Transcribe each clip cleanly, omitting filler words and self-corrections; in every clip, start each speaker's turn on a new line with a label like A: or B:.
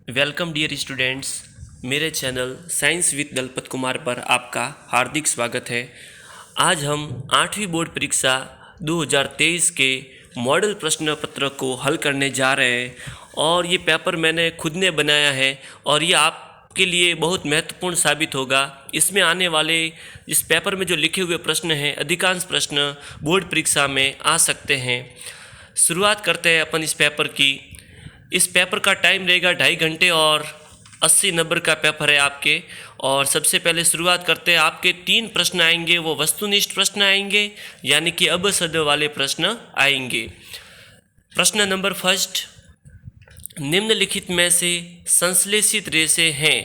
A: Welcome dear students, मेरे channel science with Dalpat Kumar पर आपका हार्दिक स्वागत है। आज हम 8वीं बोर्ड परीक्षा 2023 के मॉडल प्रश्न पत्र को हल करने जा रहे हैं और ये पेपर मैंने खुद ने बनाया है और ये आपके लिए बहुत महत्वपूर्ण साबित होगा। इसमें आने वाले इस पेपर में जो लिखे हुए प्रश्न हैं, अधिकांश प्रश्न बोर्ड परीक्षा में आ सकते हैं। शुरुआत करते हैं अपन इस पेपर की। इस पेपर का टाइम रहेगा 2.5 घंटे और 80 नंबर का पेपर है आपके। और सबसे पहले शुरुआत करते हैं। आपके 3 प्रश्न आएंगे, वो वस्तुनिष्ठ प्रश्न आएंगे, यानी कि अबसद वाले प्रश्न आएंगे। प्रश्न नंबर फर्स्ट, निम्नलिखित में से संश्लेषित रेशे हैं?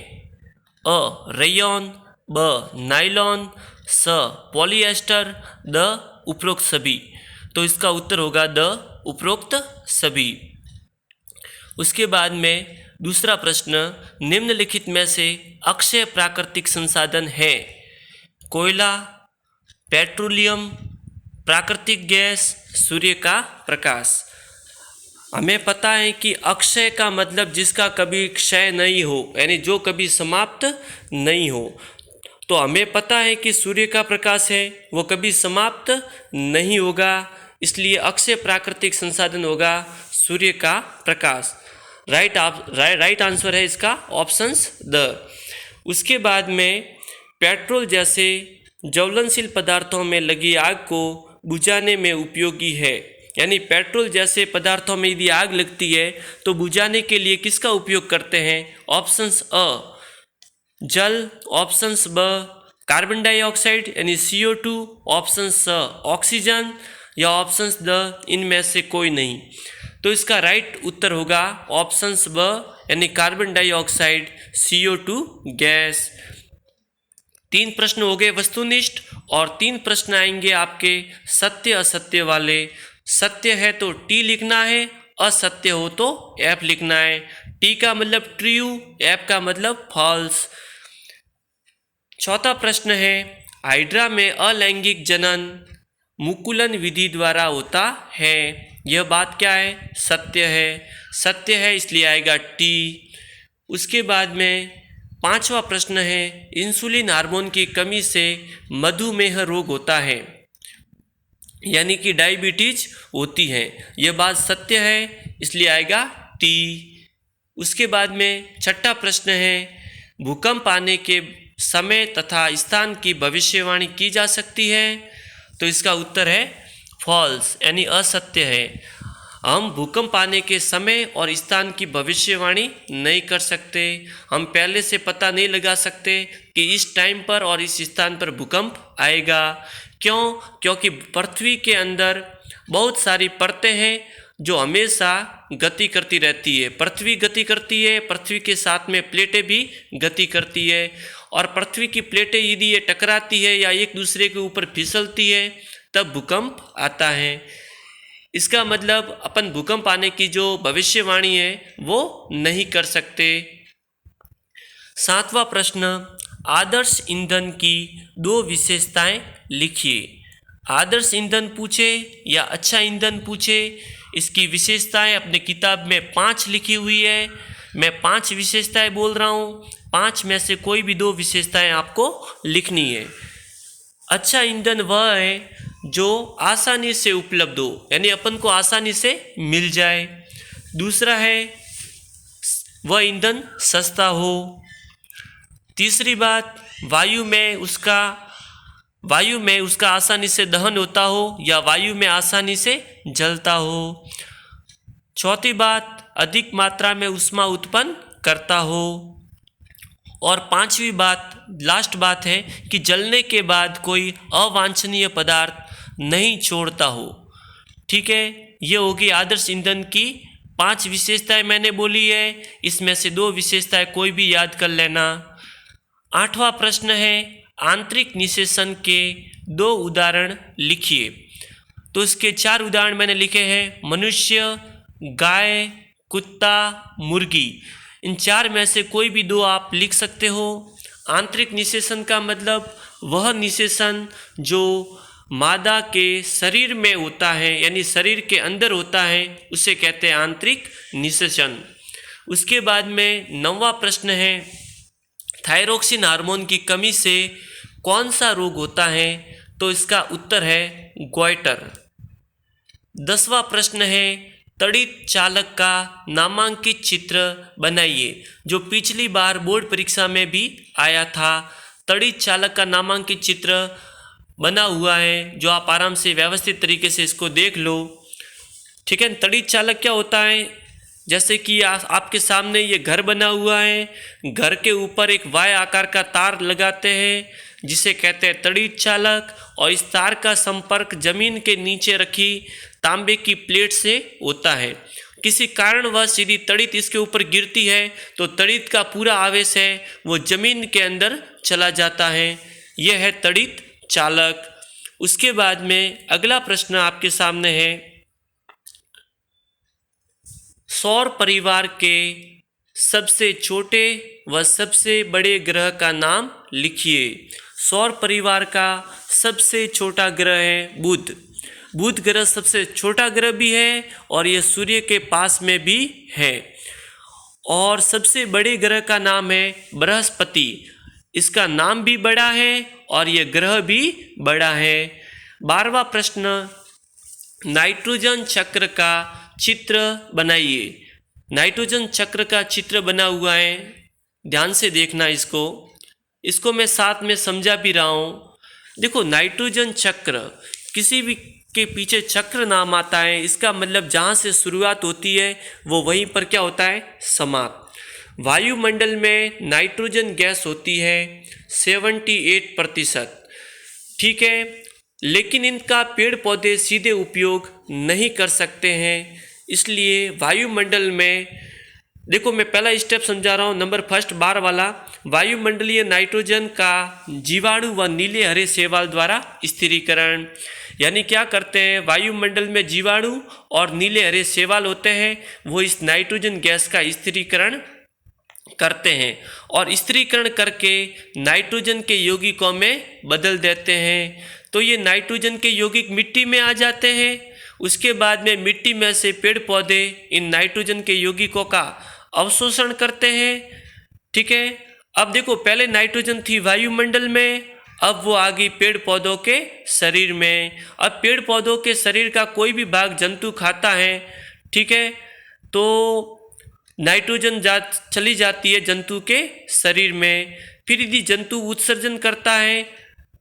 A: अ रेयॉन, ब नायलॉन, स पॉलिएस्टर, द उपरोक्त सभी। तो इसका उत्तर होगा द उपरोक्त सभी। उसके बाद में दूसरा प्रश्न, निम्नलिखित में से अक्षय प्राकृतिक संसाधन है? कोयला, पेट्रोलियम, प्राकृतिक गैस, सूर्य का प्रकाश। हमें पता है कि अक्षय का मतलब जिसका कभी क्षय नहीं हो, यानी जो कभी समाप्त नहीं हो। तो हमें पता है कि सूर्य का प्रकाश है, वो कभी समाप्त नहीं होगा, इसलिए अक्षय प्राकृतिक संसाधन होगा सूर्य का प्रकाश। राइट आंसर है इसका ऑप्शंस द। उसके बाद में पेट्रोल जैसे ज्वलनशील पदार्थों में लगी आग को बुझाने में उपयोगी है, यानी पेट्रोल जैसे पदार्थों में यदि आग लगती है तो बुझाने के लिए किसका उपयोग करते हैं? ऑप्शंस अ जल, ऑप्शंस ब कार्बन डाइऑक्साइड यानी CO2, ऑप्शन स ऑक्सीजन, या ऑप्शंस द इनमें से कोई नहीं। तो इसका राइट उत्तर होगा ऑप्शंस ब यानी कार्बन डाइऑक्साइड, CO2 गैस। 3 प्रश्न हो गए वस्तुनिष्ठ और 3 प्रश्न आएंगे आपके सत्य असत्य वाले। सत्य है तो टी लिखना है, असत्य हो तो एफ लिखना है। टी का मतलब ट्रू, एफ का मतलब फॉल्स। चौथा प्रश्न है, हाइड्रा में अलैंगिक जनन मुकुलन विधि द्वारा होता है। यह बात क्या है? सत्य है। सत्य है इसलिए आएगा टी। उसके बाद में 5वां प्रश्न है, इंसुलिन हार्मोन की कमी से मधुमेह रोग होता है, यानी कि डायबिटीज होती है। यह बात सत्य है इसलिए आएगा टी। उसके बाद में 6ठा प्रश्न है, भूकंप आने के समय तथा स्थान की भविष्यवाणी की जा सकती है। तो इसका उत्तर है फॉल्स, यानी असत्य है। हम भूकंप आने के समय और स्थान की भविष्यवाणी नहीं कर सकते। हम पहले से पता नहीं लगा सकते कि इस टाइम पर और इस स्थान पर भूकंप आएगा। क्यों? क्योंकि पृथ्वी के अंदर बहुत सारी परतें हैं जो हमेशा गति करती रहती है। पृथ्वी गति करती है, पृथ्वी के साथ में प्लेटें भी गति करती है, और पृथ्वी की प्लेटें यदि ये टकराती है या एक दूसरे के ऊपर फिसलती है तब भूकंप आता है। इसका मतलब अपन भूकंप आने की जो भविष्यवाणी है वो नहीं कर सकते। 7वां प्रश्न, आदर्श ईंधन की 2 विशेषताएं लिखिए। आदर्श ईंधन पूछे या अच्छा ईंधन पूछे, इसकी विशेषताएं अपने किताब में 5 लिखी हुई है। मैं 5 विशेषताएं बोल रहा हूँ, 5 में से कोई भी 2 विशेषताएं आपको लिखनी है। अच्छा ईंधन वह है जो आसानी से उपलब्ध हो, यानी अपन को आसानी से मिल जाए। दूसरा है वह ईंधन सस्ता हो। तीसरी बात, वायु में उसका आसानी से दहन होता हो या वायु में आसानी से जलता हो। चौथी बात, अधिक मात्रा में ऊष्मा उत्पन्न करता हो। और 5वीं बात, लास्ट बात है कि जलने के बाद कोई अवांछनीय पदार्थ नहीं छोड़ता हो। ठीक है, ये होगी आदर्श ईंधन की 5 विशेषताएं मैंने बोली है। इसमें से 2 विशेषताएं कोई भी याद कर लेना। 8वां प्रश्न है, आंतरिक निषेचन के 2 उदाहरण लिखिए। तो इसके 4 उदाहरण मैंने लिखे हैं, मनुष्य, गाय, कुत्ता, मुर्गी। इन 4 में से कोई भी 2 आप लिख सकते हो। आंतरिक निषेचन का मतलब वह निषेचन जो मादा के शरीर में होता है, यानी शरीर के अंदर होता है, उसे कहते हैं आंतरिक निषेचन। उसके बाद में 9वां प्रश्न है, थायरोक्सिन हार्मोन की कमी से कौन सा रोग होता है? तो इसका उत्तर है गोइटर। 10वां प्रश्न है, तड़ित चालक का नामांकित चित्र बनाइए, जो पिछली बार बोर्ड परीक्षा में भी आया था। तड़ित चालक का नामांकित चित्र बना हुआ है, जो आप आराम से व्यवस्थित तरीके से इसको देख लो। ठीक है, तड़ित चालक क्या होता है? जैसे कि आपके सामने ये घर बना हुआ है, घर के ऊपर एक वाय आकार का तार लगाते हैं जिसे कहते हैं तड़ित चालक, और इस तार का संपर्क जमीन के नीचे रखी तांबे की प्लेट से होता है। किसी कारणवश यदि तड़ित इसके ऊपर गिरती है तो तड़ित का पूरा आवेश है वो जमीन के अंदर चला जाता है। यह है तड़ित चालक। उसके बाद में अगला प्रश्न आपके सामने है, सौर परिवार के सबसे छोटे व सबसे बड़े ग्रह का नाम लिखिए। सौर परिवार का सबसे छोटा ग्रह है बुध। बुध ग्रह सबसे छोटा ग्रह भी है और यह सूर्य के पास में भी है। और सबसे बड़े ग्रह का नाम है बृहस्पति। इसका नाम भी बड़ा है और यह ग्रह भी बड़ा है। 12वां प्रश्न, नाइट्रोजन चक्र का चित्र बनाइए। नाइट्रोजन चक्र का चित्र बना हुआ है, ध्यान से देखना इसको मैं साथ में समझा भी रहा हूँ। देखो, नाइट्रोजन चक्र, किसी भी के पीछे चक्र नाम आता है, इसका मतलब जहाँ से शुरुआत होती है वो वहीं पर क्या होता है, समाप्त। वायुमंडल में नाइट्रोजन गैस होती है 78%, ठीक है, लेकिन इनका पेड़ पौधे सीधे उपयोग नहीं कर सकते हैं। इसलिए वायुमंडल में, देखो मैं पहला स्टेप समझा रहा हूँ, नंबर फर्स्ट 12 वाला, वायुमंडलीय नाइट्रोजन का जीवाणु व नीले हरे शैवाल द्वारा स्थिरीकरण। यानी क्या करते हैं, वायुमंडल में जीवाणु और नीले हरे शैवाल होते हैं, वो इस नाइट्रोजन गैस का स्थिरीकरण करते हैं और स्थिरीकरण करके नाइट्रोजन के यौगिकों में बदल देते हैं। तो ये नाइट्रोजन के यौगिक मिट्टी में आ जाते हैं। उसके बाद में मिट्टी में से पेड़ पौधे इन नाइट्रोजन के यौगिकों का अवशोषण करते हैं। ठीक है, अब देखो, पहले नाइट्रोजन थी वायुमंडल में, अब वो आ गई पेड़ पौधों के शरीर में। अब पेड़ पौधों के शरीर का कोई भी भाग जंतु खाता है, ठीक है, तो नाइट्रोजन चली जाती है जंतु के शरीर में। फिर यदि जंतु उत्सर्जन करता है,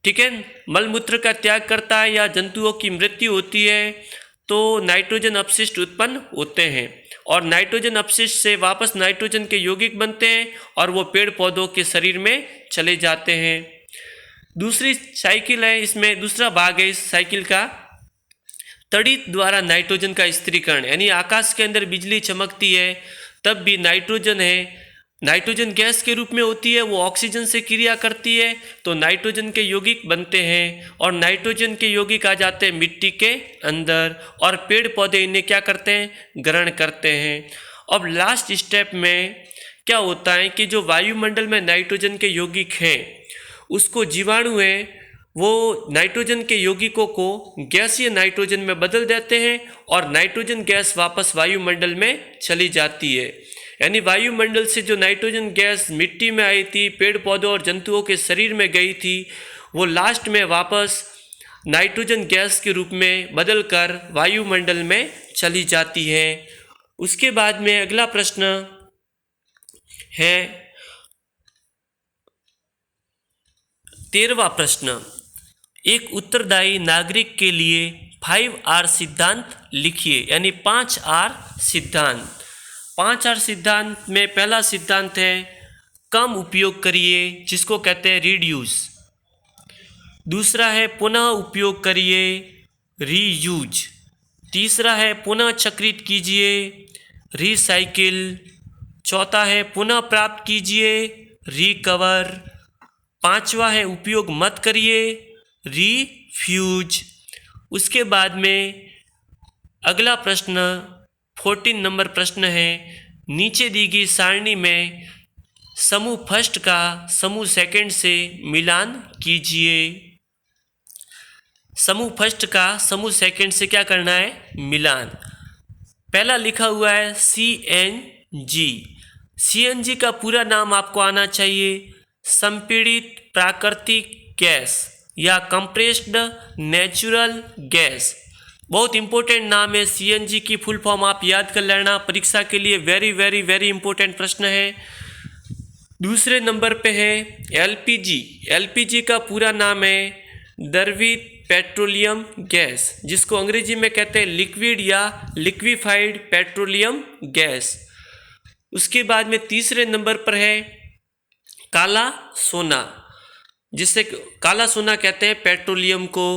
A: ठीक है, मलमूत्र का त्याग करता है या जंतुओं की मृत्यु होती है, तो नाइट्रोजन अपशिष्ट उत्पन्न होते हैं और नाइट्रोजन अपशिष्ट से वापस नाइट्रोजन के यौगिक बनते हैं और वो पेड़ पौधों के शरीर में चले जाते हैं। दूसरी साइकिल है, इसमें दूसरा भाग है इस साइकिल का, तड़ित द्वारा नाइट्रोजन का स्थिरीकरण। यानी आकाश के अंदर बिजली चमकती है तब भी नाइट्रोजन है, नाइट्रोजन गैस के रूप में होती है, वो ऑक्सीजन से क्रिया करती है तो नाइट्रोजन के यौगिक बनते हैं और नाइट्रोजन के यौगिक आ जाते हैं मिट्टी के अंदर और पेड़ पौधे इन्हें क्या करते हैं, ग्रहण करते हैं। अब लास्ट स्टेप में क्या होता है कि जो वायुमंडल में नाइट्रोजन के यौगिक हैं, उसको जीवाणु है वो नाइट्रोजन के यौगिकों को गैसीय नाइट्रोजन में बदल देते हैं और नाइट्रोजन गैस वापस वायुमंडल में चली जाती है। यानी वायुमंडल से जो नाइट्रोजन गैस मिट्टी में आई थी, पेड़ पौधों और जंतुओं के शरीर में गई थी, वो लास्ट में वापस नाइट्रोजन गैस के रूप में बदलकर वायुमंडल में चली जाती है। उसके बाद में अगला प्रश्न है 13वां प्रश्न, एक उत्तरदायी नागरिक के लिए 5R सिद्धांत लिखिए। यानी 5R सिद्धांत। 5R सिद्धांत में पहला सिद्धांत है कम उपयोग करिए, जिसको कहते हैं रिड्यूस। दूसरा है पुनः उपयोग करिए, रीयूज। तीसरा है पुनः चक्रित कीजिए, रीसाइकिल। चौथा है पुनः प्राप्त कीजिए, रिकवर। पांचवा है उपयोग मत करिए, रीफ्यूज। उसके बाद में अगला प्रश्न 14 नंबर प्रश्न है, नीचे दी गई सारणी में समूह फर्स्ट का समूह सेकंड से मिलान कीजिए। समूह फर्स्ट का समूह सेकंड से क्या करना है, मिलान। पहला लिखा हुआ है CN जी। सीएनजी का पूरा नाम आपको आना चाहिए संपीड़ित प्राकृतिक गैस या कंप्रेस्ड नेचुरल गैस। बहुत इंपॉर्टेंट नाम है सीएनजी की फुल फॉर्म आप याद कर लेना, परीक्षा के लिए वेरी वेरी वेरी इंपॉर्टेंट प्रश्न है। दूसरे नंबर पे है एलपीजी। एलपीजी का पूरा नाम है द्रवित पेट्रोलियम गैस, जिसको अंग्रेजी में कहते हैं लिक्विड या लिक्विफाइड पेट्रोलियम गैस। उसके बाद में तीसरे नंबर पर है काला सोना, जिसे काला सोना कहते हैं पेट्रोलियम को।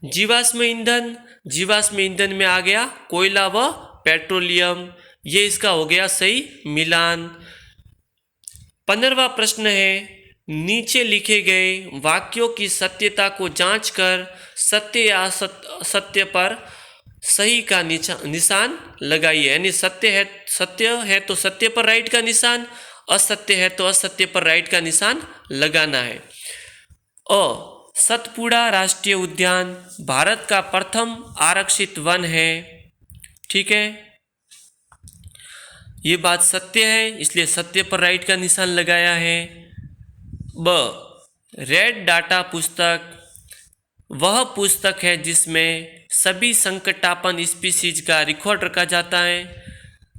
A: जीवाश्म ईंधन, जीवाश्म ईंधन में आ गया कोयला व पेट्रोलियम, ये इसका हो गया सही मिलान। 15वां प्रश्न है नीचे लिखे गए वाक्यों की सत्यता को जांचकर सत्य या असत्य पर सही का निशान लगाइए। यानी सत्य है तो सत्य पर राइट का निशान, असत्य है तो असत्य पर राइट का निशान लगाना है। सतपुड़ा राष्ट्रीय उद्यान भारत का प्रथम आरक्षित वन है। ठीक है, ये बात सत्य है, इसलिए सत्य पर राइट का निशान लगाया है। रेड डाटा पुस्तक वह पुस्तक है जिसमें सभी संकटापन्न स्पीसीज का रिकॉर्ड रखा जाता है।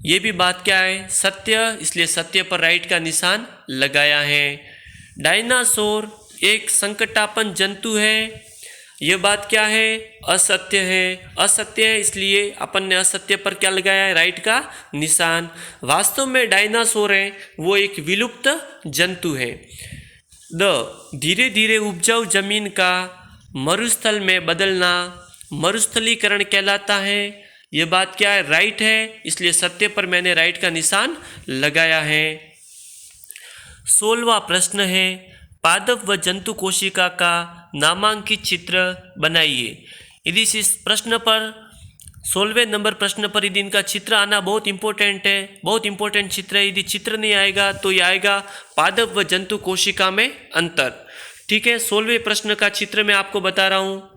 A: ये भी बात क्या है, सत्य, इसलिए सत्य पर राइट का निशान लगाया है। डायनासोर एक संकटापन्न जंतु है, ये बात क्या है, असत्य है। असत्य है इसलिए अपन ने असत्य पर क्या लगाया है, राइट का निशान। वास्तव में डायनासोर है वो एक विलुप्त जंतु है। धीरे धीरे उपजाऊ जमीन का मरुस्थल में बदलना मरुस्थलीकरण कहलाता है, ये बात क्या है, राइट है, इसलिए सत्य पर मैंने राइट का निशान लगाया है। 16वां प्रश्न है पादप व जंतु कोशिका का नामांकित चित्र बनाइए। यदि इस प्रश्न पर 16वें नंबर प्रश्न पर यदि इनका चित्र आना बहुत इंपॉर्टेंट है, बहुत इंपॉर्टेंट चित्र है। यदि चित्र नहीं आएगा तो ये आएगा पादप व जंतु कोशिका में अंतर। ठीक है, 16वें प्रश्न का चित्र मैं आपको बता रहा हूँ।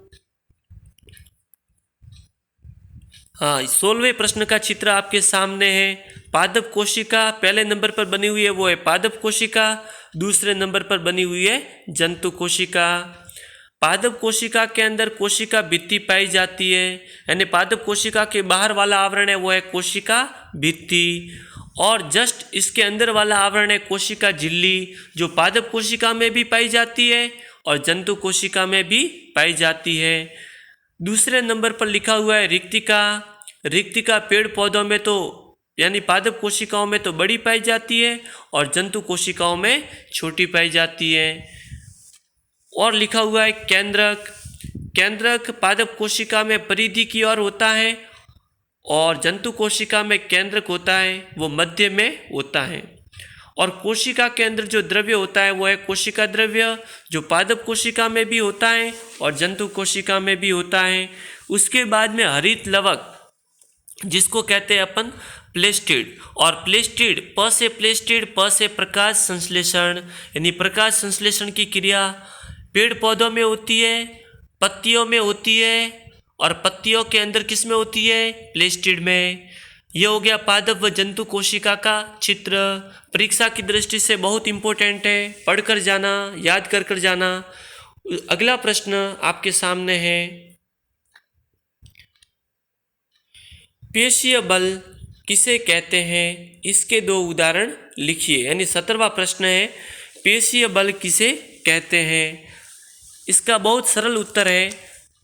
A: हाँ, 16वें प्रश्न का चित्र आपके सामने है। पादप कोशिका पहले नंबर पर बनी हुई है, वो है पादप कोशिका। दूसरे नंबर पर बनी हुई है जंतु कोशिका। पादप कोशिका के अंदर कोशिका भित्ति पाई जाती है, यानी पादप कोशिका के बाहर वाला आवरण है वो है कोशिका भित्ति, और जस्ट इसके अंदर वाला आवरण है कोशिका झिल्ली, जो पादप कोशिका में भी पाई जाती है और जंतु कोशिका में भी पाई जाती है। दूसरे नंबर पर लिखा हुआ है रिक्तिका। रिक्तिका पेड़ पौधों में तो यानी पादप कोशिकाओं में तो बड़ी पाई जाती है और जंतु कोशिकाओं में छोटी पाई जाती है। और लिखा हुआ है केंद्रक। केंद्रक पादप कोशिका में परिधि की ओर होता है और जंतु कोशिका में केंद्रक होता है, वो मध्य में होता है। और कोशिका के अंदर जो द्रव्य होता है वो है कोशिका द्रव्य, जो पादप कोशिका में भी होता है और जंतु कोशिका में भी होता है। उसके बाद में हरित लवक, जिसको कहते हैं अपन प्लेस्टिड, और प्लेस्टिड प से प्रकाश संश्लेषण, यानी प्रकाश संश्लेषण की क्रिया पेड़ पौधों में होती है, पत्तियों में होती है, और पत्तियों के अंदर किस में होती है, प्लेस्टिड में। यह हो गया पादप व जंतु कोशिका का चित्र। परीक्षा की दृष्टि से बहुत इंपॉर्टेंट है, पढ़कर जाना, याद कर जाना। अगला प्रश्न आपके सामने है पेशीय बल किसे कहते हैं, इसके दो उदाहरण लिखिए। यानी 17वां प्रश्न है पेशीय बल किसे कहते हैं। इसका बहुत सरल उत्तर है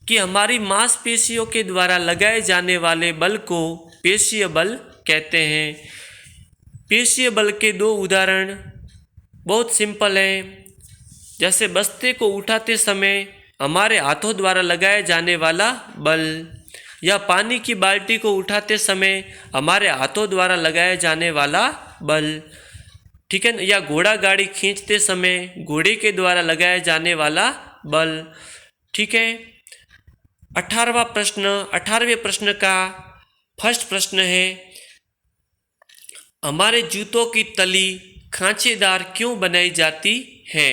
A: कि हमारी मांसपेशियों के द्वारा लगाए जाने वाले बल को पेशीय बल कहते हैं। पेशीय बल के दो उदाहरण बहुत सिंपल हैं, जैसे बस्ते को उठाते समय हमारे हाथों द्वारा लगाया जाने वाला बल, या पानी की बाल्टी को उठाते समय हमारे हाथों द्वारा लगाया जाने वाला बल। ठीक है, या घोड़ा गाड़ी खींचते समय घोड़े के द्वारा लगाया जाने वाला बल। ठीक है, 18वें प्रश्न का फर्स्ट प्रश्न है हमारे जूतों की तली खांचेदार क्यों बनाई जाती है।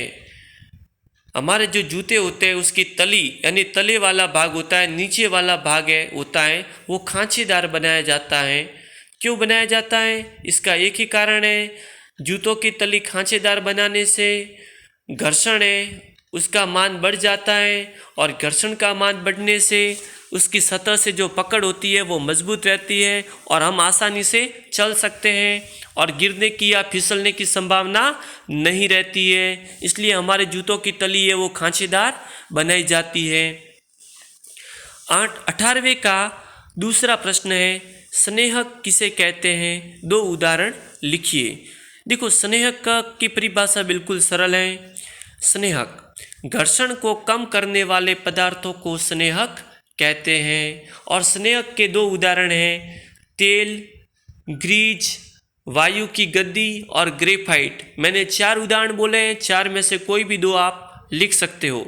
A: हमारे जो जूते होते हैं उसकी तली यानी तले वाला भाग होता है, नीचे वाला भाग होता है वो खांचेदार बनाया जाता है। क्यों बनाया जाता है? इसका एक ही कारण है, जूतों की तली खांचेदार बनाने से घर्षण है उसका मान बढ़ जाता है, और घर्षण का मान बढ़ने से उसकी सतह से जो पकड़ होती है वो मजबूत रहती है और हम आसानी से चल सकते हैं और गिरने की या फिसलने की संभावना नहीं रहती है। इसलिए हमारे जूतों की तली है वो खांचेदार बनाई जाती है। 18वें का दूसरा प्रश्न है, स्नेहक किसे कहते हैं? 2 उदाहरण लिखिए। देखो, स्नेहक की परिभाषा बिल्कुल सरल है। स्नेहक घर्षण को कम करने वाले पदार्थों को स्नेहक कहते हैं, और स्नेहक के 2 उदाहरण हैं, तेल, ग्रीज, वायु की गद्दी और ग्रेफाइट। मैंने 4 उदाहरण बोले हैं, 4 में से कोई भी 2 आप लिख सकते हो।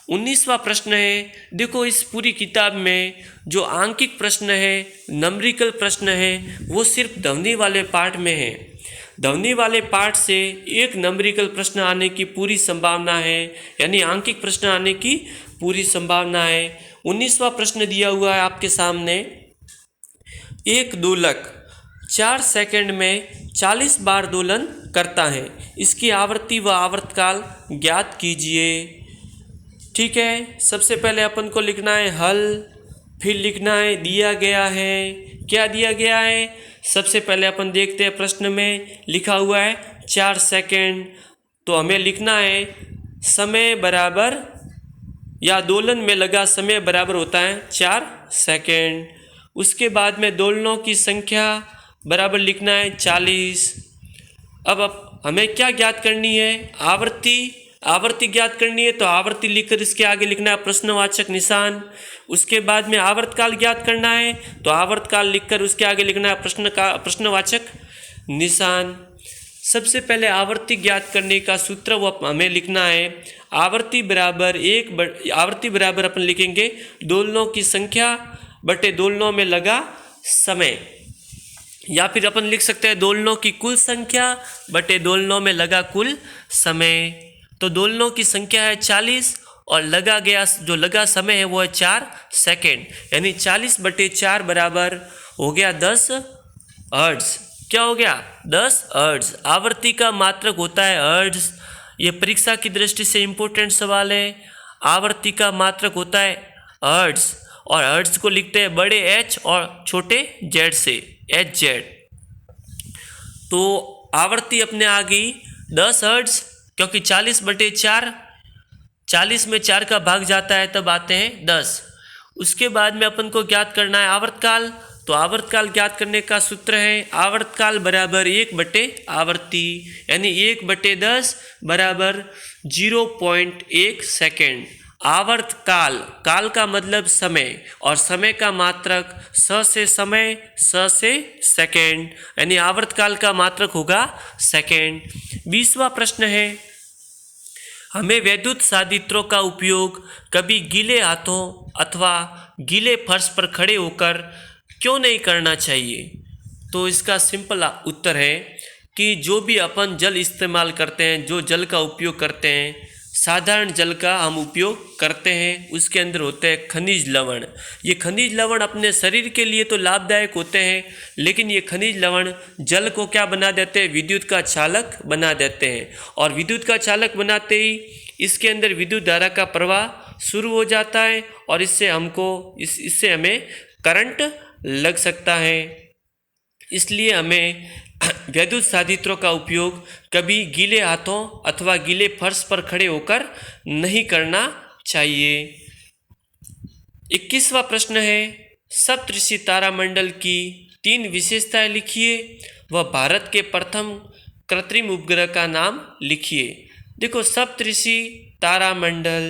A: 19वां प्रश्न है, देखो इस पूरी किताब में जो आंकिक प्रश्न है, नंबरिकल प्रश्न है, वो सिर्फ ध्वनि वाले पार्ट में है। ध्वनि वाले पार्ट से एक नंबरिकल प्रश्न आने की पूरी संभावना है, यानी आंकिक प्रश्न आने की पूरी संभावना है। 19वां प्रश्न दिया हुआ है आपके सामने, एक दोलक 4 सेकंड में 40 बार दोलन करता है, इसकी आवृत्ति व आवर्तकाल ज्ञात कीजिए। ठीक है, सबसे पहले अपन को लिखना है हल, फिर लिखना है दिया गया है। क्या दिया गया है? सबसे पहले अपन देखते हैं, प्रश्न में लिखा हुआ है 4 सेकंड, तो हमें लिखना है समय बराबर, या दोलन में लगा समय बराबर होता है 4 सेकंड। उसके बाद में दोलनों की संख्या बराबर लिखना है 40। अब हमें क्या ज्ञात करनी है? आवृत्ति ज्ञात करनी है, तो आवृत्ति लिखकर इसके आगे लिखना है प्रश्नवाचक निशान। उसके बाद में आवर्तकाल ज्ञात करना है, तो आवर्तकाल लिखकर उसके आगे लिखना है प्रश्नवाचक निशान। सबसे पहले आवृत्ति ज्ञात करने का सूत्र वो हमें लिखना है, आवृत्ति बराबर अपन लिखेंगे दोलनों की संख्या बटे दोलनों में लगा समय, या फिर अपन लिख सकते हैं दोलनों की कुल संख्या बटे दोलनों में लगा कुल समय। तो दोलनों की संख्या है 40 और लगा समय है वो है 4 सेकेंड, यानी 40 बटे 4 बराबर हो गया 10 हर्ट्ज। क्या हो गया? 10 हर्ट्ज। आवृत्ति का मात्रक होता है हर्ट्ज। ये परीक्षा की दृष्टि से इम्पोर्टेंट सवाल है। आवृत्ति का मात्रक होता है हर्ट्ज, और हर्ट्ज को लिखते हैं बड़े एच और छोटे जेड से, एच जेड। तो आवृत्ति अपने आ गई 10 हर्ट्ज, क्योंकि 40 बटे 4, 40 में 4 का भाग जाता है तब आते हैं 10। उसके बाद में अपन को ज्ञात करना है आवर्तकाल, तो आवर्तकाल ज्ञात करने का सूत्र है आवर्तकाल बराबर 1 बटे आवृत्ति, यानी 1 बटे 10 बराबर 0.1 सेकेंड। आवर्तकाल, काल का मतलब समय, और समय का मात्रक स से समय, स से सेकेंड, यानी आवर्तकाल का मात्रक होगा सेकेंड। 20वां प्रश्न है, हमें वैद्युत साधित्रों का उपयोग कभी गीले हाथों अथवा गीले फर्श पर खड़े होकर क्यों नहीं करना चाहिए? तो इसका सिंपल उत्तर है कि जो भी अपन जल इस्तेमाल करते हैं, जो जल का उपयोग करते हैं, साधारण जल का हम उपयोग करते हैं, उसके अंदर होते हैं खनिज लवण। ये खनिज लवण अपने शरीर के लिए तो लाभदायक होते हैं, लेकिन ये खनिज लवण जल को क्या बना देते हैं? विद्युत का चालक बना देते हैं, और विद्युत का चालक बनाते ही इसके अंदर विद्युत धारा का प्रवाह शुरू हो जाता है, और इससे इससे हमें करंट लग सकता है। इसलिए हमें वैद्युत साधित्रों का उपयोग कभी गीले हाथों अथवा गीले फर्श पर खड़े होकर नहीं करना चाहिए। 21वां प्रश्न है, सप्तऋषि तारामंडल की 3 विशेषताएं लिखिए व भारत के प्रथम कृत्रिम उपग्रह का नाम लिखिए। देखो, सप्तऋषि तारामंडल,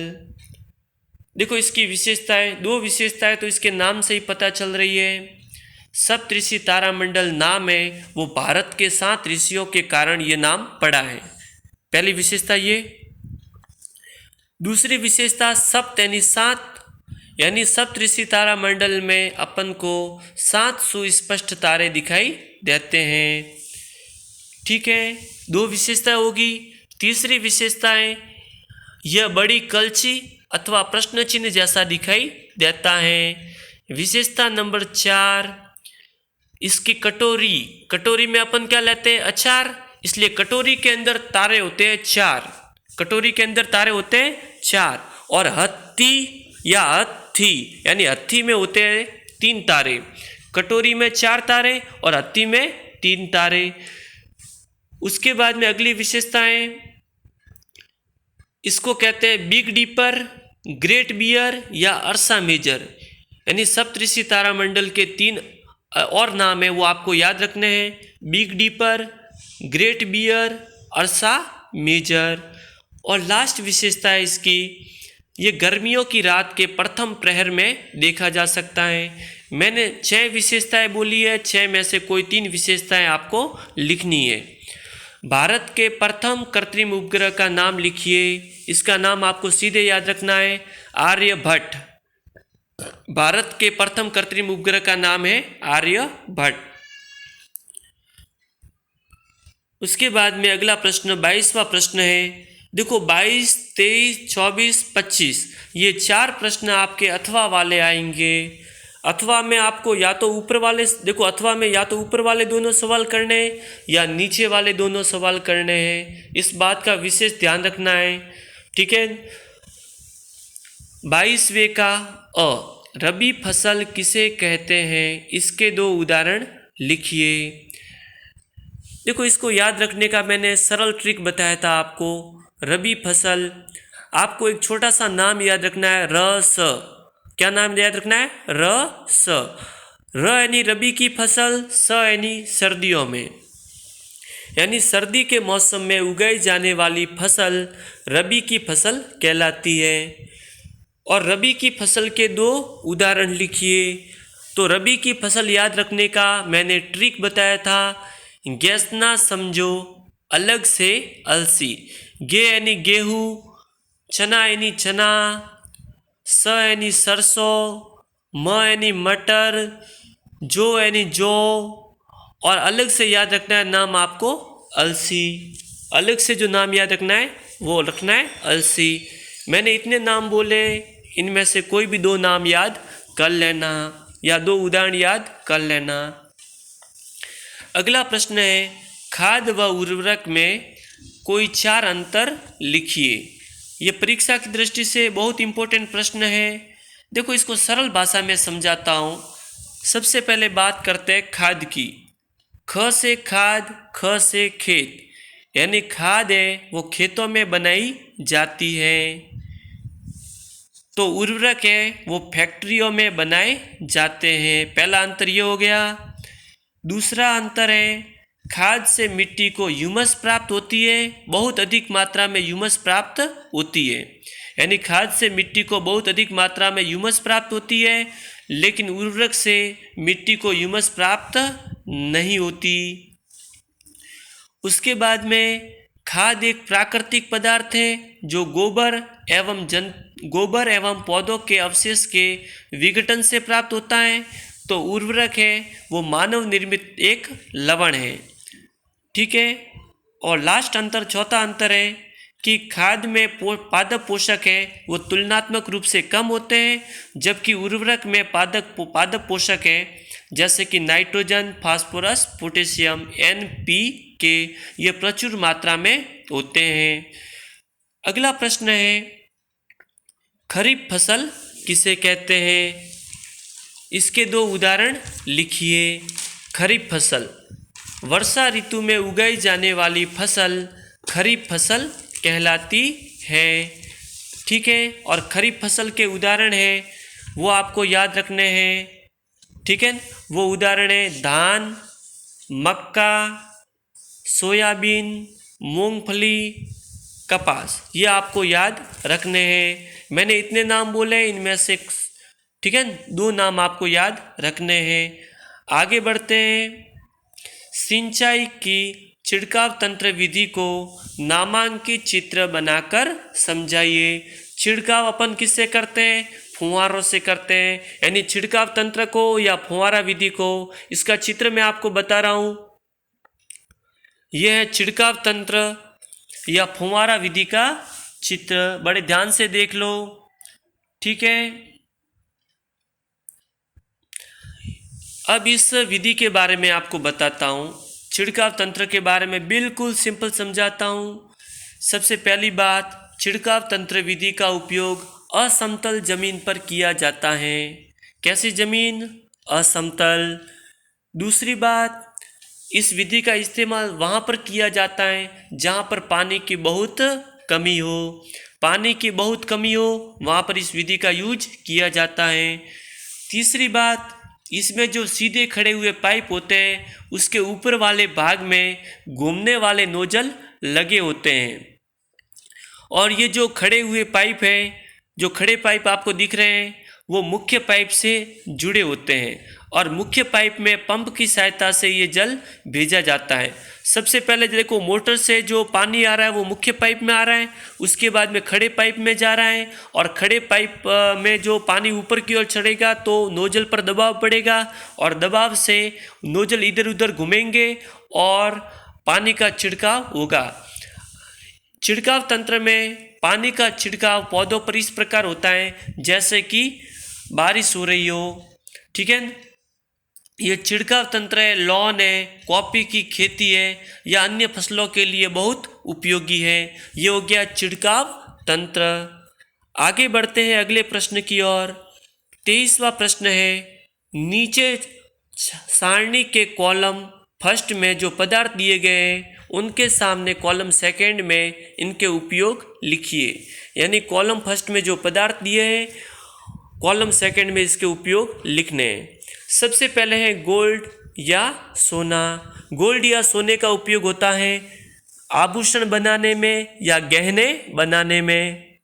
A: देखो इसकी विशेषताएं, 2 विशेषताएं तो इसके नाम से ही पता चल रही है। सप्तऋषि तारामंडल नाम है वो भारत के 7 ऋषियों के कारण ये नाम पड़ा है। पहली विशेषता ये। दूसरी विशेषता सप्त यानी 7, यानी सप्तऋषि तारामंडल में अपन को 7 सुस्पष्ट तारे दिखाई देते हैं। ठीक है, 2 विशेषता होगी। तीसरी विशेषता है यह बड़ी कलची अथवा प्रश्न चिन्ह जैसा दिखाई देता है। विशेषता नंबर 4, इसकी कटोरी, कटोरी में अपन क्या लेते हैं, अचार, इसलिए कटोरी के अंदर तारे होते हैं 4, कटोरी के अंदर तारे होते हैं 4। और हत्ती या हत्थी यानी हत्थी में होते हैं 3 तारे, कटोरी में 4 तारे और हत्ती में 3 तारे। उसके बाद में अगली विशेषताएं, इसको कहते हैं बिग डीपर, ग्रेट बियर या अर्सा मेजर, यानी सप्तऋषि तारामंडल के 3 और नाम है, वो आपको याद रखने हैं, big dipper, great bear, ursa major. और लास्ट विशेषता है इसकी, ये गर्मियों की रात के प्रथम प्रहर में देखा जा सकता है। मैंने 6 विशेषताएं बोली है, 6 में से कोई 3 विशेषताएं आपको लिखनी है। भारत के प्रथम कृत्रिम उपग्रह का नाम लिखिए, इसका नाम आपको सीधे याद रखना है, आर्यभट्ट। भारत के प्रथम कृत्रिम उपग्रह का नाम है आर्यभट्ट। उसके बाद में अगला प्रश्न 22वां प्रश्न है। देखो 22, 23, 24, 25 ये 4 प्रश्न आपके अथवा वाले आएंगे। अथवा में आपको या तो ऊपर वाले, देखो अथवा में या तो ऊपर वाले दोनों सवाल करने हैं या नीचे वाले दोनों सवाल करने हैं, इस बात का विशेष ध्यान रखना है, ठीक है। 22वें का अ, रबी फसल किसे कहते हैं, इसके 2 उदाहरण लिखिए। देखो इसको याद रखने का मैंने सरल ट्रिक बताया था आपको। रबी फसल, आपको एक छोटा सा नाम याद रखना है, रस। क्या नाम याद रखना है, रस। र यानी रबी की फसल, स यानी सर्दियों में, यानी सर्दी के मौसम में उगाई जाने वाली फसल रबी की फसल कहलाती है। और रबी की फसल के 2 उदाहरण लिखिए। तो रबी की फसल याद रखने का मैंने ट्रिक बताया था, गैस ना समझो, अलग से अलसी। गे यानी गेहूँ, चना यानी चना, स यानी सरसों, म यानी मटर, जो यानी जौ, और अलग से याद रखना है नाम आपको अलसी। अलग से जो नाम याद रखना है वो रखना है अलसी। मैंने इतने नाम बोले, इनमें से कोई भी 2 नाम याद कर लेना या 2 उदाहरण याद कर लेना। अगला प्रश्न है, खाद व उर्वरक में कोई 4 अंतर लिखिए। ये परीक्षा की दृष्टि से बहुत इंपॉर्टेंट प्रश्न है। देखो इसको सरल भाषा में समझाता हूँ। सबसे पहले बात करते हैं खाद की। ख से खाद, ख से खेत, यानी खाद है वो खेतों में बनाई जाती है। तो उर्वरक है वो फैक्ट्रियों में बनाए जाते हैं। पहला अंतर ये हो गया। दूसरा अंतर है, खाद से मिट्टी को ह्यूमस प्राप्त होती है, बहुत अधिक मात्रा में ह्यूमस प्राप्त होती है, यानी खाद से मिट्टी को बहुत अधिक मात्रा में ह्यूमस प्राप्त होती है, लेकिन उर्वरक से मिट्टी को ह्यूमस प्राप्त नहीं होती। उसके बाद में खाद एक प्राकृतिक पदार्थ है जो गोबर एवं पौधों के अवशेष के विघटन से प्राप्त होता है। तो उर्वरक है वो मानव निर्मित एक लवण है, ठीक है। और लास्ट अंतर, चौथा अंतर है कि खाद में पादप पोषक है वो तुलनात्मक रूप से कम होते हैं, जबकि उर्वरक में पादप पोषक है जैसे कि नाइट्रोजन, फास्फोरस, पोटेशियम, NPK ये प्रचुर मात्रा में होते हैं। अगला प्रश्न है, खरीफ फसल किसे कहते हैं, इसके 2 उदाहरण लिखिए। खरीफ फसल, वर्षा ऋतु में उगाई जाने वाली फसल खरीफ फसल कहलाती है, ठीक है। और खरीफ फसल के उदाहरण है वो आपको याद रखने हैं, ठीक है। वो उदाहरण है धान, मक्का, सोयाबीन, मूंगफली, कपास, ये आपको याद रखने हैं। मैंने इतने नाम बोले, इनमें से ठीक है 2 नाम आपको याद रखने हैं। आगे बढ़ते हैं। सिंचाई की छिड़काव तंत्र विधि को नामांकित चित्र बनाकर समझाइए। छिड़काव अपन किससे करते हैं, फुहारों से करते हैं, यानी छिड़काव तंत्र को या फुहारा विधि को, इसका चित्र मैं आपको बता रहा हूँ। यह है छिड़काव तंत्र या फुहारा विधि का चित्र, बड़े ध्यान से देख लो, ठीक है। अब इस विधि के बारे में आपको बताता हूँ, छिड़काव तंत्र के बारे में बिल्कुल सिंपल समझाता हूँ। सबसे पहली बात, छिड़काव तंत्र विधि का उपयोग असमतल जमीन पर किया जाता है। कैसी जमीन? असमतल। दूसरी बात, इस विधि का इस्तेमाल वहाँ पर किया जाता है जहाँ पर पानी की बहुत कमी हो। पानी की बहुत कमी हो वहाँ पर इस विधि का यूज किया जाता है। तीसरी बात, इसमें जो सीधे खड़े हुए पाइप होते हैं उसके ऊपर वाले भाग में घूमने वाले नोजल लगे होते हैं। और ये जो खड़े हुए पाइप हैं, जो खड़े पाइप आपको दिख रहे हैं, वो मुख्य पाइप से जुड़े होते हैं और मुख्य पाइप में पंप की सहायता से ये जल भेजा जाता है। सबसे पहले देखो, मोटर से जो पानी आ रहा है वो मुख्य पाइप में आ रहा है, उसके बाद में खड़े पाइप में जा रहा है और खड़े पाइप में जो पानी ऊपर की ओर चढ़ेगा तो नोजल पर दबाव पड़ेगा और दबाव से नोजल इधर उधर घूमेंगे और पानी का छिड़काव होगा। छिड़काव तंत्र में पानी का छिड़काव पौधों पर इस प्रकार होता है जैसे कि बारिश हो रही हो, ठीक है। ये छिड़काव तंत्र है, लॉन है, कॉफी की खेती है या अन्य फसलों के लिए बहुत उपयोगी है। ये हो गया छिड़काव तंत्र। आगे बढ़ते हैं अगले प्रश्न की ओर। 23वां प्रश्न है, नीचे सारणी के कॉलम फर्स्ट में जो पदार्थ दिए गए हैं उनके सामने कॉलम सेकंड में इनके उपयोग लिखिए। यानी कॉलम फर्स्ट में जो पदार्थ दिए हैं कॉलम सेकंड में इसके उपयोग लिखने हैं। सबसे पहले है गोल्ड या सोना। गोल्ड या सोने का उपयोग होता है आभूषण बनाने में या गहने बनाने में।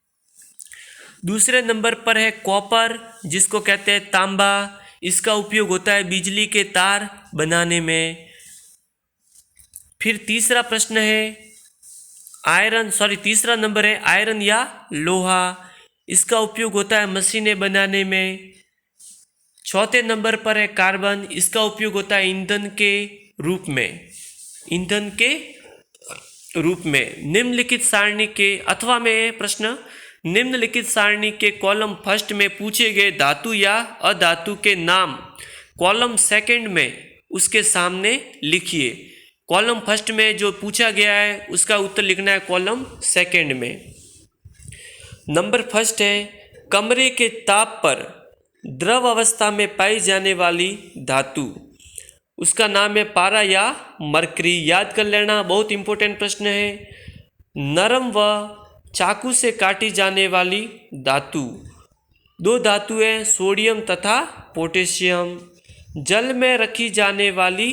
A: दूसरे नंबर पर है कॉपर, जिसको कहते हैं तांबा। इसका उपयोग होता है बिजली के तार बनाने में। फिर तीसरा प्रश्न है तीसरा नंबर है आयरन या लोहा। इसका उपयोग होता है मशीनें बनाने में। चौथे नंबर पर है कार्बन। इसका उपयोग होता है ईंधन के रूप में। निम्नलिखित सारणी के अथवा में प्रश्न, निम्नलिखित सारणी के कॉलम फर्स्ट में पूछे गए धातु या अधातु के नाम कॉलम सेकंड में उसके सामने लिखिए। कॉलम फर्स्ट में जो पूछा गया है उसका उत्तर लिखना है कॉलम सेकंड में। नंबर फर्स्ट है कमरे के ताप पर द्रव अवस्था में पाई जाने वाली धातु, उसका नाम है पारा या मरकरी। याद कर लेना, बहुत इंपॉर्टेंट प्रश्न है। नरम व चाकू से काटी जाने वाली धातु, दो धातु हैं सोडियम तथा पोटेशियम। जल में रखी जाने वाली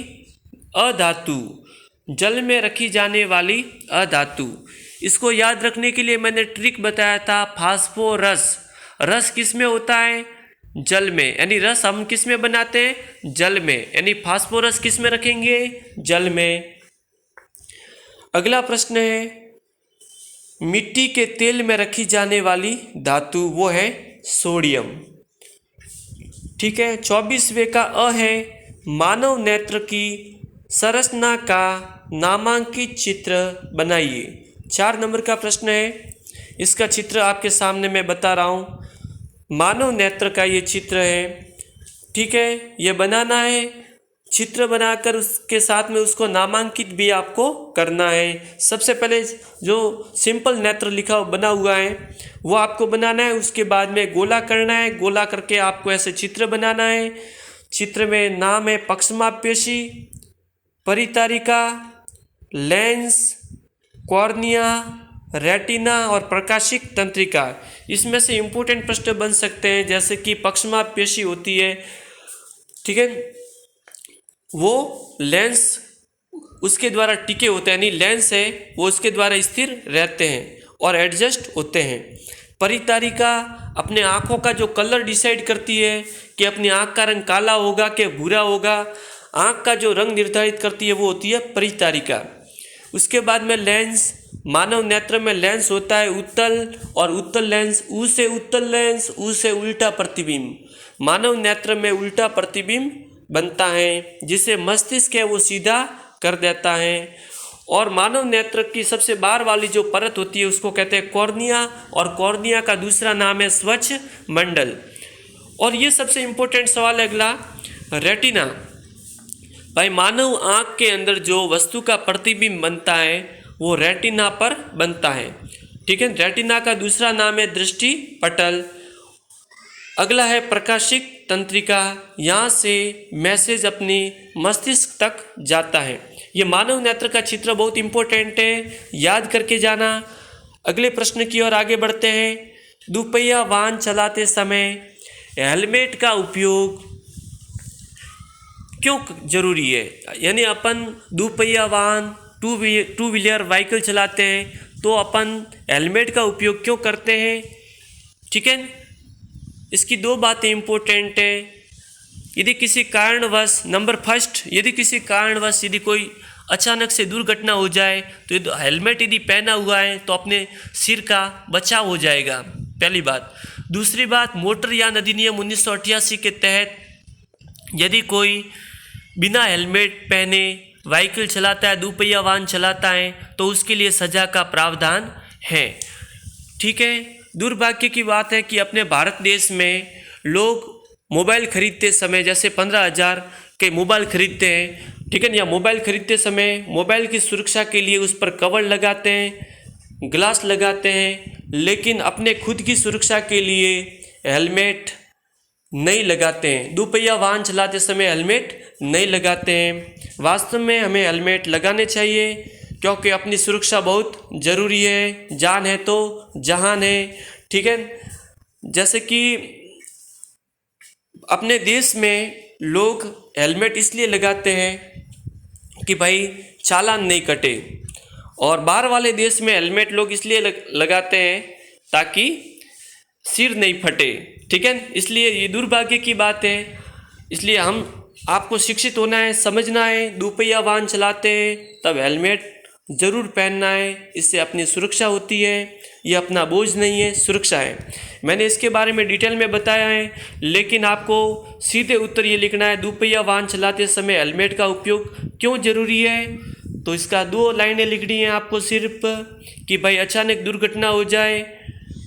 A: अधातु, इसको याद रखने के लिए मैंने ट्रिक बताया था, फास्फोरस। रस किस में होता है? जल में, यानी रस हम किस में बनाते हैं? जल में, यानी फास्फोरस किस में रखेंगे? जल में। अगला प्रश्न है मिट्टी के तेल में रखी जाने वाली धातु, वो है सोडियम। ठीक है। 24वें का अ है मानव नेत्र की संरचना का नामांकित चित्र बनाइए। 4 नंबर का प्रश्न है, इसका चित्र आपके सामने मैं बता रहा हूँ। मानव नेत्र का ये चित्र है, ठीक है। ये बनाना है, चित्र बनाकर उसके साथ में उसको नामांकित भी आपको करना है। सबसे पहले जो सिंपल नेत्र लिखा बना हुआ है वो आपको बनाना है, उसके बाद में गोला करना है। गोला करके आपको ऐसे चित्र बनाना है। चित्र में नाम है पक्षमापेशी, परितारिका, लेंस, कॉर्निया, रेटिना और प्रकाशिक तंत्रिका। इसमें से इम्पोर्टेंट प्रश्न बन सकते हैं, जैसे कि पक्षमापेशी होती है, ठीक है, वो लेंस उसके द्वारा टिके होते हैं, यानी लेंस है वो उसके द्वारा स्थिर रहते हैं और एडजस्ट होते हैं। परितारिका अपने आँखों का जो कलर डिसाइड करती है कि अपनी आँख का रंग काला होगा कि भूरा होगा, आँख का जो रंग निर्धारित करती है वो होती है परितारिका। उसके बाद में लेंस, मानव नेत्र में लेंस होता है उत्तल और उत्तल लेंस, ऊ से उत्तल लेंस, ऊ से उल्टा प्रतिबिंब। मानव नेत्र में उल्टा प्रतिबिंब बनता है जिसे मस्तिष्क है वो सीधा कर देता है। और मानव नेत्र की सबसे बाहर वाली जो परत होती है उसको कहते हैं कॉर्निया, और कॉर्निया का दूसरा नाम है स्वच्छ मंडल। और ये सबसे इम्पोर्टेंट सवाल है अगला, रेटिना। भाई मानव आँख के अंदर जो वस्तु का प्रतिबिंब बनता है वो रेटिना पर बनता है। ठीक है, रेटिना का दूसरा नाम है दृष्टि पटल। अगला है प्रकाशिक तंत्रिका, यहाँ से मैसेज अपनी मस्तिष्क तक जाता है। ये मानव नेत्र का चित्र बहुत इंपॉर्टेंट है, याद करके जाना। अगले प्रश्न की ओर आगे बढ़ते हैं। दुपहिया वाहन चलाते समय हेलमेट का उपयोग क्यों जरूरी है? यानी अपन दुपहिया वाहन टू व्हीलर व्हीकल चलाते हैं तो अपन हेलमेट का उपयोग क्यों करते हैं? ठीक है, इसकी दो बातें इम्पोर्टेंट है। यदि किसी कारणवश, नंबर फर्स्ट, यदि किसी कारणवश यदि कोई अचानक से दुर्घटना हो जाए तो हेलमेट यदि पहना हुआ है तो अपने सिर का बचाव हो जाएगा, पहली बात। दूसरी बात, मोटर यान अधिनियम 1988 के तहत यदि कोई बिना हेलमेट पहने व्हीकल चलाता है, दुपहिया वाहन चलाता है तो उसके लिए सजा का प्रावधान है। ठीक है, दुर्भाग्य की बात है कि अपने भारत देश में लोग मोबाइल खरीदते समय, जैसे 15,000 के मोबाइल खरीदते हैं, ठीक है ना, या मोबाइल खरीदते समय मोबाइल की सुरक्षा के लिए उस पर कवर लगाते हैं, ग्लास लगाते हैं, लेकिन अपने खुद की सुरक्षा के लिए हेलमेट नहीं लगाते हैं। दुपहिया वाहन चलाते समय हेलमेट नहीं लगाते हैं। वास्तव में हमें हेलमेट लगाने चाहिए क्योंकि अपनी सुरक्षा बहुत ज़रूरी है। जान है तो जहान है। ठीक है, जैसे कि अपने देश में लोग हेलमेट इसलिए लगाते हैं कि भाई चालान नहीं कटे, और बाहर वाले देश में हेलमेट लोग इसलिए लगाते हैं ताकि सिर नहीं फटे। ठीक है, इसलिए ये दुर्भाग्य की बात है। इसलिए हम आपको शिक्षित होना है, समझना है, दुपहिया वाहन चलाते हैं तब हेलमेट ज़रूर पहनना है, इससे अपनी सुरक्षा होती है। ये अपना बोझ नहीं है, सुरक्षा है। मैंने इसके बारे में डिटेल में बताया है, लेकिन आपको सीधे उत्तर ये लिखना है, दुपहिया वाहन चलाते समय हेलमेट का उपयोग क्यों ज़रूरी है। तो इसका 2 लाइनें लिखनी है आपको सिर्फ, कि भाई अचानक दुर्घटना हो जाए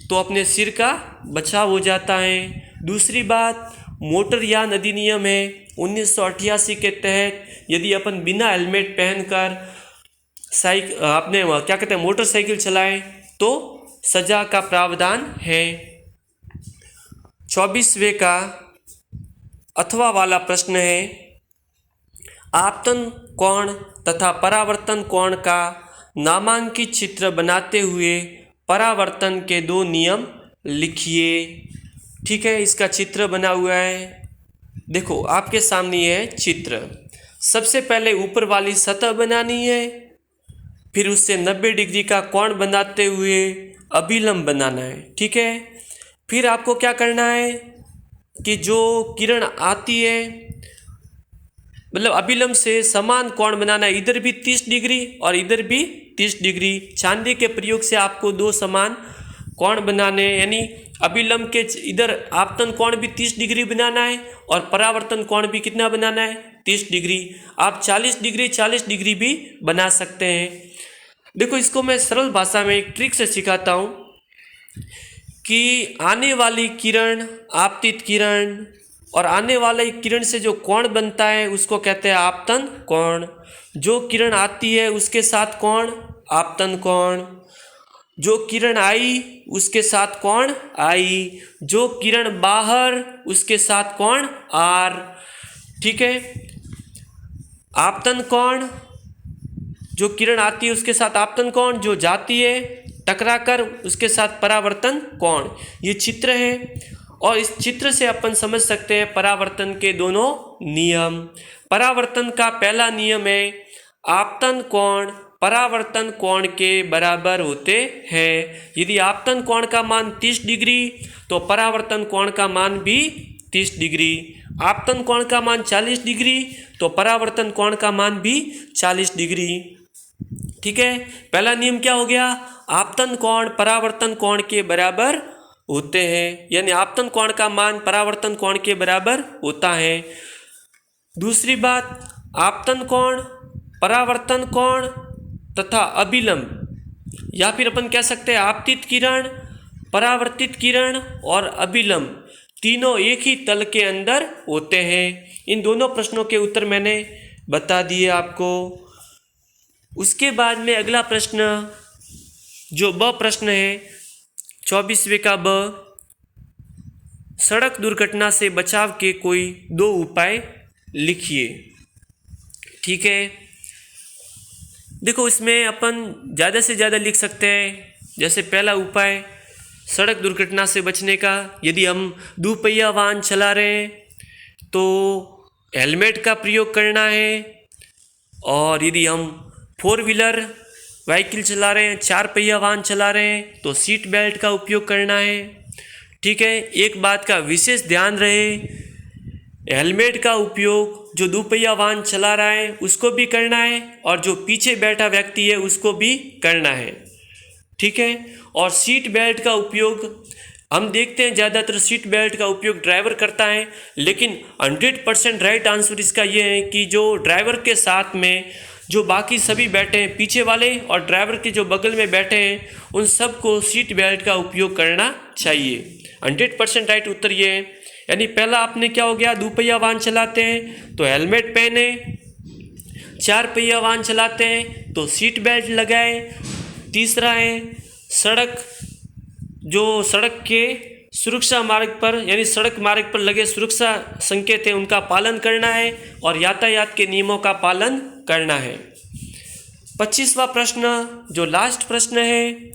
A: तो अपने सिर का बचाव हो जाता है। दूसरी बात, मोटर यान अधिनियम है 1988 के तहत यदि अपन बिना हेलमेट पहनकर अपने क्या कहते हैं मोटरसाइकिल चलाएं तो सजा का प्रावधान है। 24वें का अथवा वाला प्रश्न है, आपतन कोण तथा परावर्तन कोण का नामांकित चित्र बनाते हुए परावर्तन के 2 नियम लिखिए। ठीक है, इसका चित्र बना हुआ है, देखो आपके सामने है चित्र। सबसे पहले ऊपर वाली सतह बनानी है, फिर उससे 90 डिग्री का कोण बनाते हुए अभिलंब बनाना है। ठीक है, फिर आपको क्या करना है कि जो किरण आती है, मतलब अभिलंब से समान कोण बनाना है, इधर भी 30 डिग्री और इधर भी 30 डिग्री। चांदी के प्रयोग से आपको 2 समान कोण बनाने, यानी अभिलंब के इधर आपतन कोण भी 30 डिग्री बनाना है और परावर्तन कोण भी कितना बनाना है, 30 डिग्री। आप 40 डिग्री भी बना सकते हैं। देखो, इसको मैं सरल भाषा में एक ट्रिक से सिखाता हूँ कि आने वाली किरण, आपतित किरण, और आने वाली किरण से जो कोण बनता है उसको कहते हैं आपतन कोण। जो किरण आती है उसके साथ कोण आपतन कोण, जो किरण आई उसके साथ कोण आई, जो किरण बाहर उसके साथ कोण आर। ठीक है, आपतन कोण, जो किरण आती है उसके साथ आपतन कोण, जो जाती है टकराकर उसके साथ परावर्तन कोण। ये चित्र है और इस चित्र से अपन समझ सकते हैं परावर्तन के दोनों नियम। परावर्तन का पहला नियम है, आपतन कोण परावर्तन कोण के बराबर होते हैं। यदि आपतन कोण का मान 30 डिग्री तो परावर्तन कोण का मान भी 30 डिग्री। आपतन कोण का मान 40 डिग्री तो परावर्तन कोण का मान भी 40 डिग्री। ठीक है, पहला नियम क्या हो गया, आपतन कोण परावर्तन कोण के बराबर होते हैं, यानी आपतन कोण का मान परावर्तन कोण के बराबर होता है। दूसरी बात, आपतन कोण परावर्तन कोण तथा अभिलंब, या फिर अपन कह सकते हैं आपतित किरण, परावर्तित किरण और अभिलंब, तीनों एक ही तल के अंदर होते हैं। इन दोनों प्रश्नों के उत्तर मैंने बता दिए आपको। उसके बाद में अगला प्रश्न जो ब प्रश्न है 24वें का ब, सड़क दुर्घटना से बचाव के कोई 2 उपाय लिखिए। ठीक है, देखो इसमें अपन ज़्यादा से ज़्यादा लिख सकते हैं। जैसे पहला उपाय सड़क दुर्घटना से बचने का, यदि हम दोपहिया वाहन चला रहे हैं तो हेलमेट का प्रयोग करना है, और यदि हम 4 व्हीलर व्हीकल चला रहे हैं, 4 पहिया वाहन चला रहे हैं तो सीट बेल्ट का उपयोग करना है। ठीक है, एक बात का विशेष ध्यान रहे, हेलमेट का उपयोग जो दोपहिया वाहन चला रहा है उसको भी करना है, और जो पीछे बैठा व्यक्ति है उसको भी करना है। ठीक है, और सीट बेल्ट का उपयोग हम देखते हैं ज़्यादातर सीट बेल्ट का उपयोग ड्राइवर करता है, लेकिन 100% राइट आंसर इसका ये है कि जो ड्राइवर के साथ में जो बाकी सभी बैठे हैं पीछे वाले और ड्राइवर के जो बगल में बैठे हैं उन सबको सीट बेल्ट का उपयोग करना चाहिए। 100% राइट उत्तर ये है। यानी पहला आपने क्या हो गया, दोपहिया वाहन चलाते हैं तो हेलमेट पहने, 4 पहिया वाहन चलाते हैं तो सीट बेल्ट लगाए। तीसरा है सड़क के सुरक्षा मार्ग पर यानी सड़क मार्ग पर लगे सुरक्षा संकेत हैं उनका पालन करना है, और यातायात के नियमों का पालन करना है। 25वां प्रश्न जो लास्ट प्रश्न है,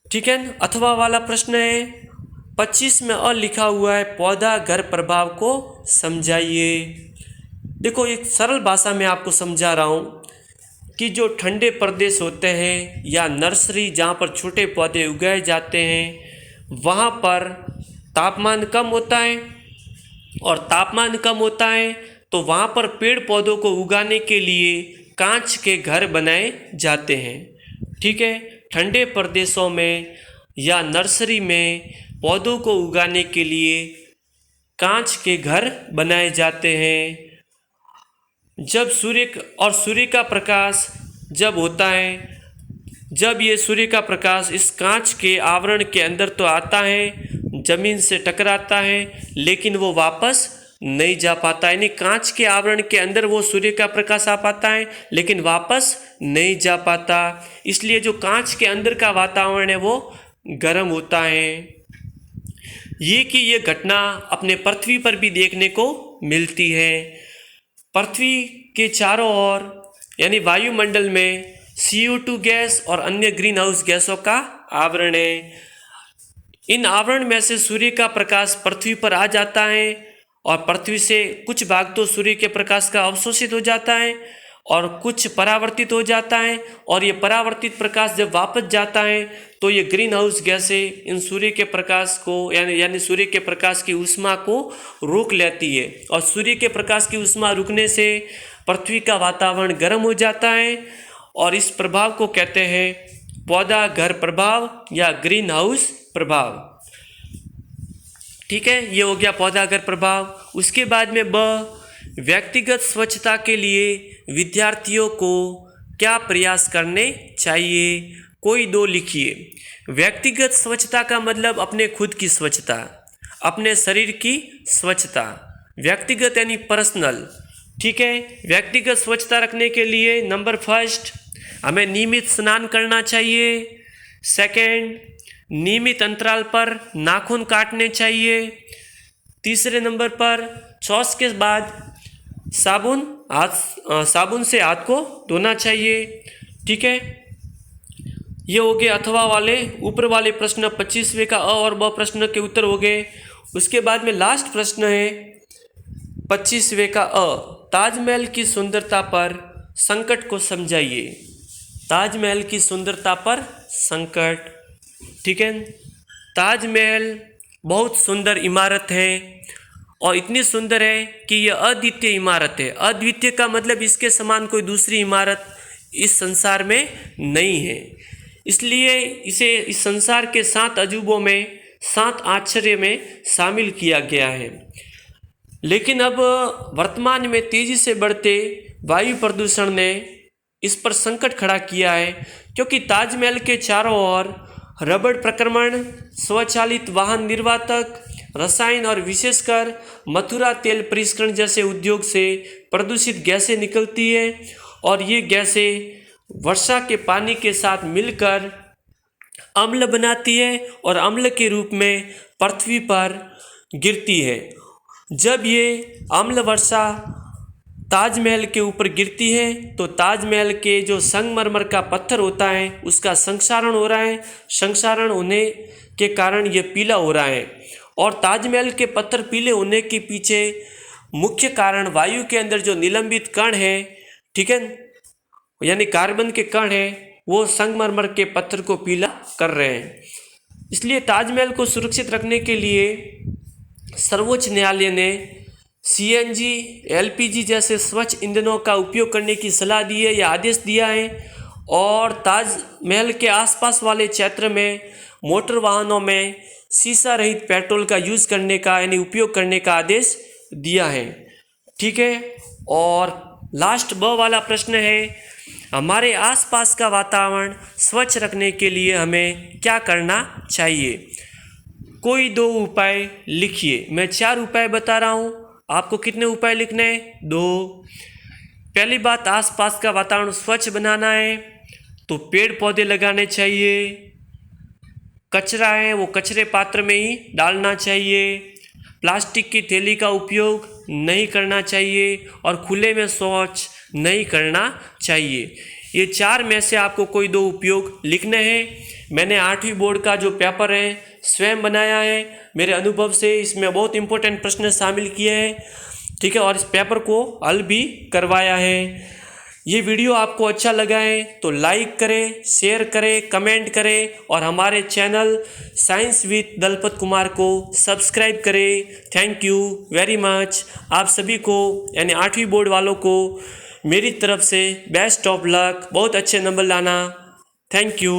A: ठीक है, अथवा वाला प्रश्न है। 25 में अ लिखा हुआ है, पौधा घर प्रभाव को समझाइए। देखो एक सरल भाषा में आपको समझा रहा हूँ कि जो ठंडे प्रदेश होते हैं या नर्सरी जहाँ पर छोटे पौधे उगाए जाते हैं वहाँ पर तापमान कम होता है, और तापमान कम होता है तो वहाँ पर पेड़ पौधों को उगाने के लिए कांच के घर बनाए जाते हैं। ठीक है, ठंडे प्रदेशों में या नर्सरी में पौधों को उगाने के लिए कांच के घर बनाए जाते हैं। जब सूर्य का प्रकाश जब होता है, जब ये सूर्य का प्रकाश इस कांच के आवरण के अंदर तो आता है, ज़मीन से टकराता है, लेकिन वो वापस नहीं जा पाता। यानी कांच के आवरण के अंदर वो सूर्य का प्रकाश आ पाता है लेकिन वापस नहीं जा पाता। इसलिए जो कांच के अंदर का वातावरण है वो गर्म होता है। ये घटना अपने पृथ्वी पर भी देखने को मिलती है। पृथ्वी के चारों ओर यानी वायुमंडल में CO2 गैस और अन्य ग्रीन हाउस गैसों का आवरण है। इन आवरण में से सूर्य का प्रकाश पृथ्वी पर आ जाता है, और पृथ्वी से कुछ भाग तो सूर्य के प्रकाश का अवशोषित हो जाता है और कुछ परावर्तित हो जाता है, और ये परावर्तित प्रकाश जब वापस जाता है तो ये ग्रीन हाउस गैसें इन सूर्य के प्रकाश को यानी सूर्य के प्रकाश की ऊष्मा को रोक लेती है, और सूर्य के प्रकाश की ऊष्मा रुकने से पृथ्वी का वातावरण गर्म हो जाता है, और इस प्रभाव को कहते हैं पौधा घर प्रभाव या ग्रीन हाउस प्रभाव। ठीक है, ये हो गया पौधा घर प्रभाव। उसके बाद में ब, व्यक्तिगत स्वच्छता के लिए विद्यार्थियों को क्या प्रयास करने चाहिए? कोई 2 लिखिए। व्यक्तिगत स्वच्छता का मतलब अपने खुद की स्वच्छता, अपने शरीर की स्वच्छता। व्यक्तिगत यानी पर्सनल। ठीक है, व्यक्तिगत स्वच्छता रखने के लिए नंबर फर्स्ट हमें नियमित स्नान करना चाहिए। सेकंड, नियमित अंतराल पर नाखून काटने चाहिए। तीसरे नंबर पर शौच के बाद साबुन से हाथ को धोना चाहिए। ठीक है, ये हो गए अथवा वाले ऊपर वाले प्रश्न 25वें का अ और ब प्रश्न के उत्तर हो गए। उसके बाद में लास्ट प्रश्न है 25वें का अ, ताजमहल की सुंदरता पर संकट को समझाइए। ताजमहल की सुंदरता पर संकट। ठीक है, ताजमहल बहुत सुंदर इमारत है, और इतनी सुंदर है कि यह अद्वितीय इमारत है। अद्वितीय का मतलब इसके समान कोई दूसरी इमारत इस संसार में नहीं है, इसलिए इसे इस संसार के 7 अजूबों में 7 आश्चर्य में शामिल किया गया है। लेकिन अब वर्तमान में तेजी से बढ़ते वायु प्रदूषण ने इस पर संकट खड़ा किया है, क्योंकि ताजमहल के चारों ओर रबड़ प्रक्रमण, स्वचालित वाहन निर्वातक, रसायन और विशेषकर मथुरा तेल परिष्करण जैसे उद्योग से प्रदूषित गैसें निकलती है और ये गैसें वर्षा के पानी के साथ मिलकर अम्ल बनाती है और अम्ल के रूप में पृथ्वी पर गिरती है। जब ये अम्ल वर्षा ताजमहल के ऊपर गिरती है तो ताजमहल के जो संगमरमर का पत्थर होता है उसका संक्षारण हो रहा है। संक्षारण होने के कारण ये पीला हो रहा है और ताजमहल के पत्थर पीले होने के पीछे मुख्य कारण वायु के अंदर जो निलंबित कण है, ठीक है, यानी कार्बन के कण है, वो संगमरमर के पत्थर को पीला कर रहे हैं। इसलिए ताजमहल को सुरक्षित रखने के लिए सर्वोच्च न्यायालय ने सीएनजी, एलपीजी जैसे स्वच्छ ईंधनों का उपयोग करने की सलाह दी है या आदेश दिया है और ताजमहल के आसपास वाले क्षेत्र में मोटर वाहनों में शीशा रहित पेट्रोल का यूज़ करने का यानी उपयोग करने का आदेश दिया है। ठीक है, और लास्ट ब वाला प्रश्न है, हमारे आसपास का वातावरण स्वच्छ रखने के लिए हमें क्या करना चाहिए? कोई 2 उपाय लिखिए। मैं 4 उपाय बता रहा हूँ, आपको कितने उपाय लिखने हैं? 2। पहली बात, आसपास का वातावरण स्वच्छ बनाना है तो पेड़ पौधे लगाने चाहिए। कचरा है वो कचरे पात्र में ही डालना चाहिए। प्लास्टिक की थैली का उपयोग नहीं करना चाहिए और खुले में शौच नहीं करना चाहिए। ये 4 में से आपको कोई 2 उपयोग लिखने हैं। मैंने 8वीं बोर्ड का जो पेपर है स्वयं बनाया है, मेरे अनुभव से इसमें बहुत इंपॉर्टेंट प्रश्न शामिल किए हैं, ठीक है, और इस पेपर को हल भी करवाया है। ये वीडियो आपको अच्छा लगा है तो लाइक करें, शेयर करें, कमेंट करें और हमारे channel science with Dalpat Kumar को सब्सक्राइब करें। Thank you very much. आप सभी को यानी 8वीं बोर्ड वालों को मेरी तरफ से बेस्ट ऑफ लक, बहुत अच्छे नंबर लाना। Thank you.